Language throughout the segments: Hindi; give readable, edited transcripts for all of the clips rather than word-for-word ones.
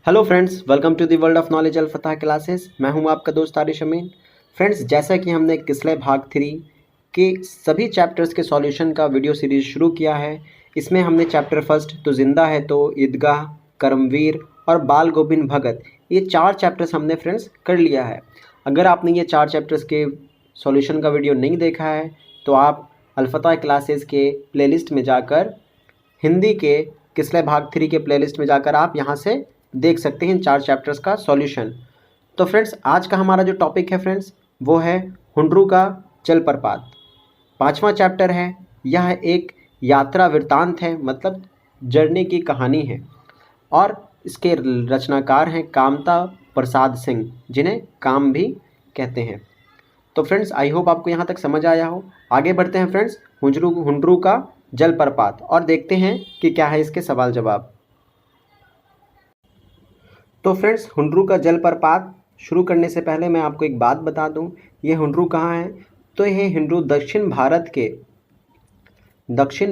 Hello friends, welcome to the world of knowledge Al Fatah classes. मैं हूं आपका दोस्त आरिश अमीन। फ्रेंड्स, जैसा कि हमने किस्ले भाग 3 के सभी चैप्टर्स के सॉल्यूशन का वीडियो सीरीज़ शुरू किया है। इसमें हमने चैप्टर फर्स्ट तो जिंदा है तो, ईदगाह, कर्मवीर और बाल गोविंद भगत, ये 4 चैप्टर्स हमने फ्रेंड्स कर लिया है। अगर आपने ये 4 चैप्टर्स के सॉल्यूशन का वीडियो नहीं देखा है तो आप अल फतह क्लासेस के प्लेलिस्ट में जाकर, हिंदी के किस्ले भाग 3 के प्लेलिस्ट में जाकर आप यहाँ से देख सकते हैं इन 4 चैप्टर्स का सॉल्यूशन। तो फ्रेंड्स, आज का हमारा जो टॉपिक है फ्रेंड्स वो है हुंड्रू का जलप्रपात। 5वां चैप्टर है। यह एक यात्रा वृत्तांत है, मतलब जर्नी की कहानी है, और इसके रचनाकार हैं कामता प्रसाद सिंह, जिन्हें काम भी कहते हैं। तो फ्रेंड्स, आई होप आपको यहाँ तक समझ आया हो। आगे बढ़ते हैं फ्रेंड्स हुंड्रू का जलप्रपात और देखते हैं कि क्या है इसके सवाल जवाब। तो फ्रेंड्स, हुंड्रू का जलप्रपात शुरू करने से पहले मैं आपको एक बात बता दूं, ये हुंड्रू कहाँ है। तो ये हुंड्रू दक्षिण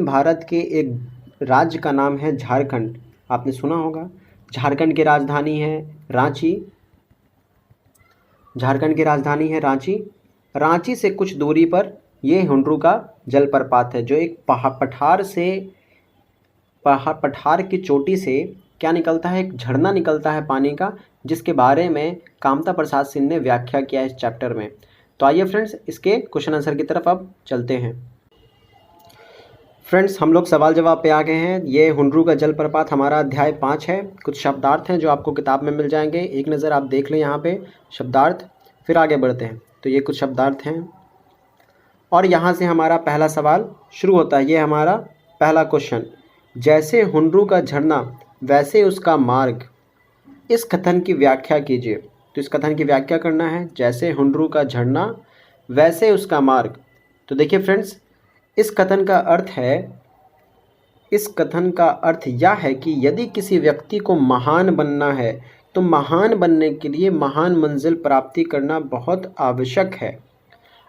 भारत के एक राज्य का नाम है झारखंड। आपने सुना होगा। झारखंड की राजधानी है रांची। रांची से कुछ दूरी पर ये हुंड्रू का जलप्रपात है, जो एक पठार की चोटी से क्या निकलता है, एक झरना निकलता है पानी का, जिसके बारे में कामता प्रसाद सिंह ने व्याख्या किया इस चैप्टर में। तो आइए फ्रेंड्स, इसके क्वेश्चन आंसर की तरफ अब चलते हैं। फ्रेंड्स, हम लोग सवाल जवाब पे आ गए हैं। ये हुंड्रू का जलप्रपात हमारा अध्याय 5 है। कुछ शब्दार्थ हैं जो आपको किताब में मिल जाएंगे, एक नज़र आप देख लें यहाँ पे शब्दार्थ, फिर आगे बढ़ते हैं। तो ये कुछ शब्दार्थ हैं और यहाँ से हमारा पहला सवाल शुरू होता है। ये हमारा पहला क्वेश्चन, जैसे हुंड्रू का झरना वैसे उसका मार्ग, इस कथन की व्याख्या कीजिए। तो इस कथन की व्याख्या करना है, जैसे हुंड्रू का झरना वैसे उसका मार्ग। तो देखिए फ्रेंड्स, इस कथन का अर्थ यह है कि यदि किसी व्यक्ति को महान बनना है तो महान बनने के लिए महान मंजिल प्राप्ति करना बहुत आवश्यक है।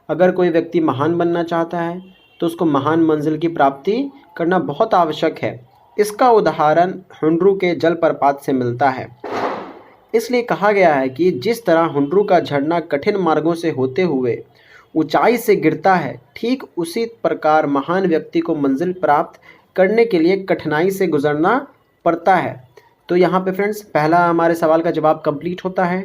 अगर कोई व्यक्ति महान बनना चाहता है तो उसको महान मंजिल की प्राप्ति करना बहुत आवश्यक है। इसका उदाहरण हुंड्रू के जलप्रपात से मिलता है। इसलिए कहा गया है कि जिस तरह हुंड्रू का झरना कठिन मार्गों से होते हुए ऊंचाई से गिरता है, ठीक उसी प्रकार महान व्यक्ति को मंजिल प्राप्त करने के लिए कठिनाई से गुजरना पड़ता है। तो यहाँ पे फ्रेंड्स, पहला हमारे सवाल का जवाब कंप्लीट होता है।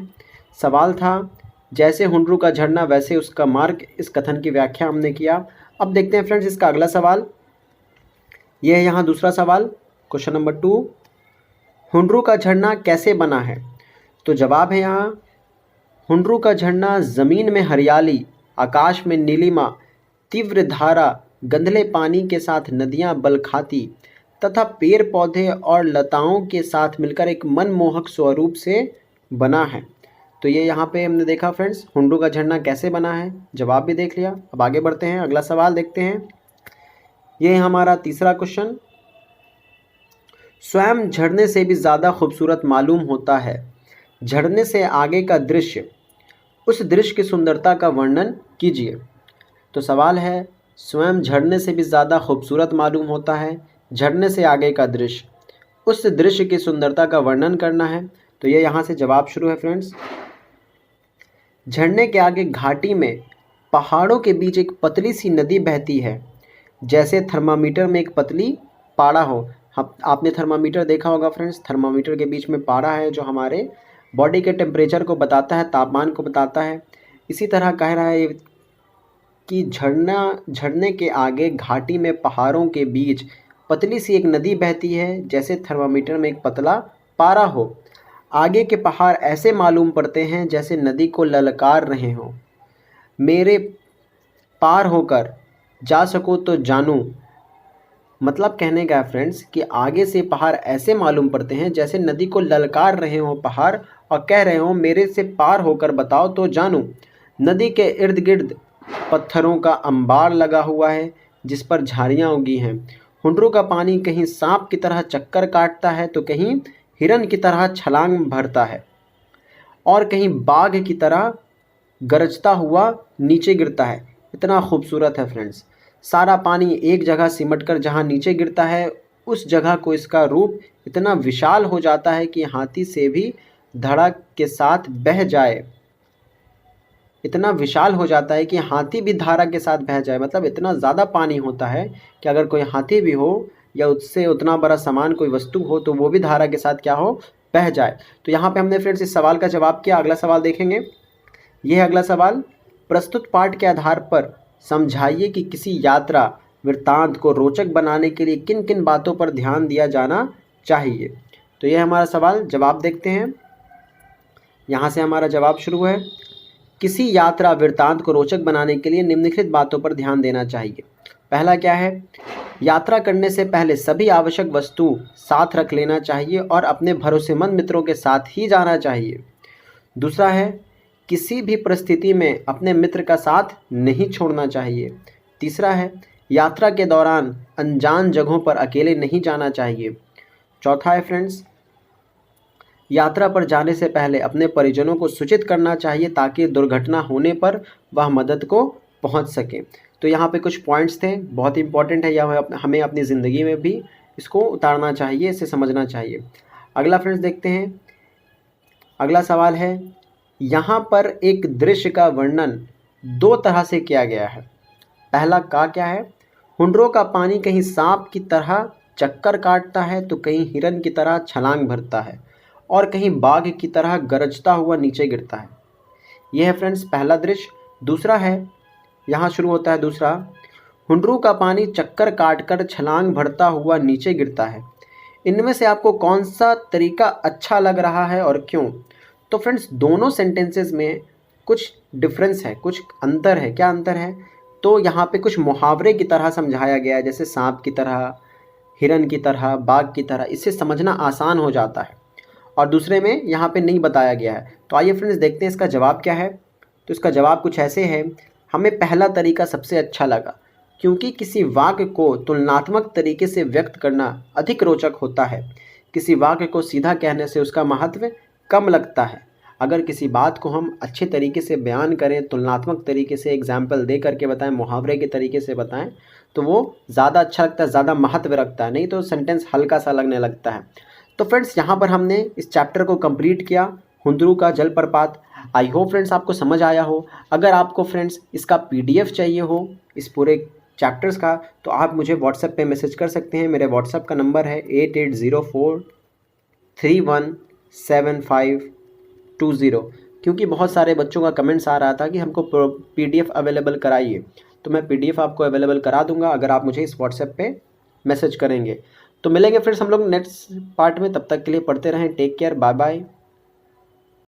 सवाल था, जैसे हुंड्रू का झरना वैसे उसका मार्ग, इस कथन की व्याख्या हमने किया। अब देखते हैं फ्रेंड्स इसका अगला सवाल। यह है यहाँ दूसरा सवाल, क्वेश्चन नंबर 2, हुंड्रू का झरना कैसे बना है। तो जवाब है यहाँ, हुंड्रू का झरना ज़मीन में हरियाली, आकाश में नीलिमा, तीव्र धारा, गंधले पानी के साथ नदियाँ बल खाती तथा पेड़ पौधे और लताओं के साथ मिलकर एक मनमोहक स्वरूप से बना है। तो ये यहाँ पे हमने देखा फ्रेंड्स, हुंड्रू का झरना कैसे बना है, जवाब भी देख लिया। अब आगे बढ़ते हैं, अगला सवाल देखते हैं। ये हमारा तीसरा क्वेश्चन, स्वयं झरने से भी ज़्यादा खूबसूरत मालूम होता है। झरने से आगे का दृश्य, उस दृश्य की सुंदरता का वर्णन कीजिए। तो सवाल है, स्वयं झरने से भी ज़्यादा खूबसूरत मालूम होता है, झरने से आगे का दृश्य, उस दृश्य की सुंदरता का वर्णन करना है। तो ये यहाँ से जवाब शुरू है फ्रेंड्स। झरने के आगे घाटी में पहाड़ों के बीच एक पतली सी नदी बहती है, जैसे थर्मामीटर में एक पतली पाड़ा हो। आपने थर्मामीटर देखा होगा फ्रेंड्स, थर्मामीटर के बीच में पाड़ा है जो हमारे बॉडी के टेम्परेचर को बताता है, तापमान को बताता है। इसी तरह कह रहा है कि झरने के आगे घाटी में पहाड़ों के बीच पतली सी एक नदी बहती है, जैसे थर्मामीटर में एक पतला पारा हो। आगे के पहाड़ ऐसे मालूम पड़ते हैं जैसे नदी को ललकार रहे हों। मेरे पार होकर जा सको तो जानूं। मतलब कहने का फ्रेंड्स कि आगे से पहाड़ ऐसे मालूम पड़ते हैं जैसे नदी को ललकार रहे हों पहाड़, और कह रहे हों मेरे से पार होकर बताओ तो जानूं। नदी के इर्द गिर्द पत्थरों का अंबार लगा हुआ है जिस पर झाड़ियाँ उगी हैं। हुंड्रू का पानी कहीं सांप की तरह चक्कर काटता है तो कहीं हिरन की तरह छलांग भरता है और कहीं बाघ की तरह गरजता हुआ नीचे गिरता है। इतना खूबसूरत है फ्रेंड्स। सारा पानी एक जगह सिमटकर जहाँ नीचे गिरता है उस जगह को इसका रूप इतना विशाल हो जाता है कि हाथी से भी धड़क के साथ बह जाए। इतना विशाल हो जाता है कि हाथी भी धारा के साथ बह जाए, मतलब इतना ज़्यादा पानी होता है कि अगर कोई हाथी भी हो या उससे उतना बड़ा सामान कोई वस्तु हो तो वो भी धारा के साथ क्या हो, बह जाए। तो यहाँ पे हमने फ्रेंड्स इस सवाल का जवाब किया। अगला सवाल देखेंगे। यह है अगला सवाल। प्रस्तुत पाठ के आधार पर समझाइए कि किसी यात्रा वृत्तांत को रोचक बनाने के लिए किन किन बातों पर ध्यान दिया जाना चाहिए। तो यह हमारा सवाल, जवाब देखते हैं। यहाँ से हमारा जवाब शुरू है। किसी यात्रा वृत्तांत को रोचक बनाने के लिए निम्नलिखित बातों पर ध्यान देना चाहिए। पहला क्या है, यात्रा करने से पहले सभी आवश्यक वस्तु साथ रख लेना चाहिए और अपने भरोसेमंद मित्रों के साथ ही जाना चाहिए। दूसरा है, किसी भी परिस्थिति में अपने मित्र का साथ नहीं छोड़ना चाहिए। तीसरा है, यात्रा के दौरान अनजान जगहों पर अकेले नहीं जाना चाहिए। चौथा है फ्रेंड्स, यात्रा पर जाने से पहले अपने परिजनों को सूचित करना चाहिए ताकि दुर्घटना होने पर वह मदद को पहुंच सके। तो यहाँ पे कुछ पॉइंट्स थे, बहुत इंपॉर्टेंट है, यह हमें अपनी ज़िंदगी में भी इसको उतारना चाहिए, इसे समझना चाहिए। अगला फ्रेंड्स देखते हैं। अगला सवाल है, यहाँ पर एक दृश्य का वर्णन दो तरह से किया गया है। पहला का क्या है, हुंडरों का पानी कहीं सांप की तरह चक्कर काटता है तो कहीं हिरन की तरह छलांग भरता है और कहीं बाघ की तरह गरजता हुआ नीचे गिरता है। यह है फ्रेंड्स पहला दृश्य। दूसरा है, यहाँ शुरू होता है दूसरा, हुंडरू का पानी चक्कर काटकर छलांग भरता हुआ नीचे गिरता है। इनमें से आपको कौन सा तरीका अच्छा लग रहा है और क्यों? तो फ्रेंड्स दोनों सेंटेंसेस में कुछ डिफरेंस है, कुछ अंतर है। क्या अंतर है? तो यहाँ पे कुछ मुहावरे की तरह समझाया गया है, जैसे सांप की तरह, हिरन की तरह, बाघ की तरह, इससे समझना आसान हो जाता है। और दूसरे में यहाँ पे नहीं बताया गया है। तो आइए फ्रेंड्स देखते हैं इसका जवाब क्या है। तो इसका जवाब कुछ ऐसे है, हमें पहला तरीका सबसे अच्छा लगा क्योंकि किसी वाक्य को तुलनात्मक तरीके से व्यक्त करना अधिक रोचक होता है। किसी वाक्य को सीधा कहने से उसका महत्व कम लगता है। अगर किसी बात को हम अच्छे तरीके से बयान करें, तुलनात्मक तरीके से एग्जाम्पल दे करके बताएं, मुहावरे के तरीके से बताएं, तो वो ज़्यादा अच्छा लगता है, ज़्यादा महत्व रखता है। नहीं तो सेंटेंस हल्का सा लगने लगता है। तो फ्रेंड्स यहाँ पर हमने इस चैप्टर को कंप्लीट किया, हुंदरू का जलप्रपात। आई होप फ्रेंड्स आपको समझ आया हो। अगर आपको फ्रेंड्स इसका PDF चाहिए हो इस पूरे चैप्टर्स का, तो आप मुझे व्हाट्सएप पे मैसेज कर सकते हैं। मेरे व्हाट्सएप का नंबर है 8804317520। क्योंकि बहुत सारे बच्चों का कमेंट्स आ रहा था कि हमको PDF अवेलेबल कराइए, तो मैं PDF आपको अवेलेबल करा दूंगा अगर आप मुझे इस व्हाट्सएप पे मैसेज करेंगे। तो मिलेंगे फ्रेंड्स हम लोग नेक्स्ट पार्ट में, तब तक के लिए पढ़ते रहें। Take care, bye bye.